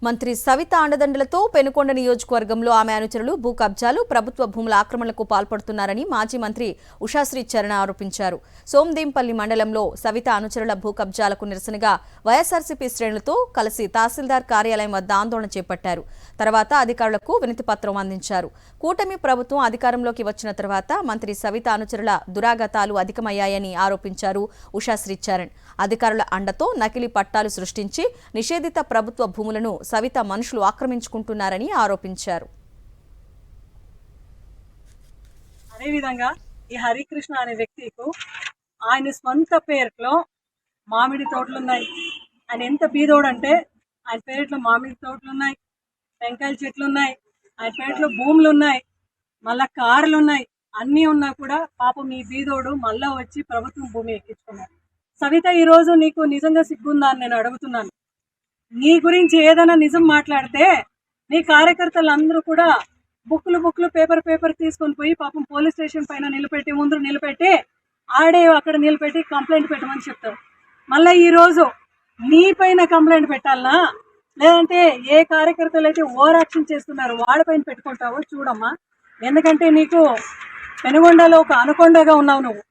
మంత్రి సవిత అండదండలతో పెనుకొండ నియోజకవర్గంలో ఆమె అనుచరులు భూ కబ్జాలు, ప్రభుత్వ భూముల ఆక్రమణలకు పాల్పడుతున్నారని మాజీ మంత్రి ఉషాశ్రీ చరణ్ ఆరోపించారు. సోమదేంపల్లి మండలంలో సవిత అనుచరుల భూ కబ్జాలకు నిరసనగా వైఎస్ఆర్సీపీ శ్రేణులతో కలిసి తహసీల్దార్ కార్యాలయం వద్ద ఆందోళన చేపట్టారు. తర్వాత అధికారులకు వినతి పత్రం అందించారు. కూటమి ప్రభుత్వం అధికారంలోకి వచ్చిన తర్వాత మంత్రి సవిత అనుచరుల దురాగతాలు అధికమయ్యాయని ఆరోపించారు ఉషాశ్రీ చరణ్. అధికారుల అండతో నకిలీ పట్టాలు సృష్టించి నిషేధిత ప్రభుత్వ భూములను సవిత మనుషులు ఆక్రమించుకుంటున్నారని ఆరోపించారు. అదేవిధంగా ఈ హరికృష్ణ అనే వ్యక్తికు ఆయన స్వంత పేరులో మామిడి తోటలున్నాయి. ఆయన ఎంత బీదోడంటే ఆయన పేరులో మామిడి తోటలున్నాయి, టెంకాయల చెట్లు ఉన్నాయి, ఆయన పేరులో భూములు ఉన్నాయి, మళ్ళా కార్లు ఉన్నాయి. అన్నీ ఉన్నా కూడా పాపం ఈ బీదోడు మళ్ళా వచ్చి ప్రభుత్వం భూమి ఎక్కించుకున్నాడు. సవిత, ఈరోజు నీకు నిజంగా సిగ్గుందా అని నేను అడుగుతున్నాను. నీ గురించి ఏదైనా నిజం మాట్లాడితే నీ కార్యకర్తలందరూ కూడా బుక్లు పేపర్ తీసుకొని పోయి పాపం పోలీస్ స్టేషన్ పైన ముందు నిలబెట్టి ఆడే అక్కడ నిలబెట్టి కంప్లైంట్ పెట్టమని చెప్తారు. మళ్ళీ ఈరోజు నీ పైన కంప్లైంట్ పెట్టాలనా, లేదంటే ఏ కార్యకర్తలు అయితే ఓవర్ యాక్షన్ చేస్తున్నారు వాడిపైన పెట్టుకుంటావో చూడమ్మా. ఎందుకంటే నీకు పెనుగొండలో ఒక అనకొండగా ఉన్నావు నువ్వు.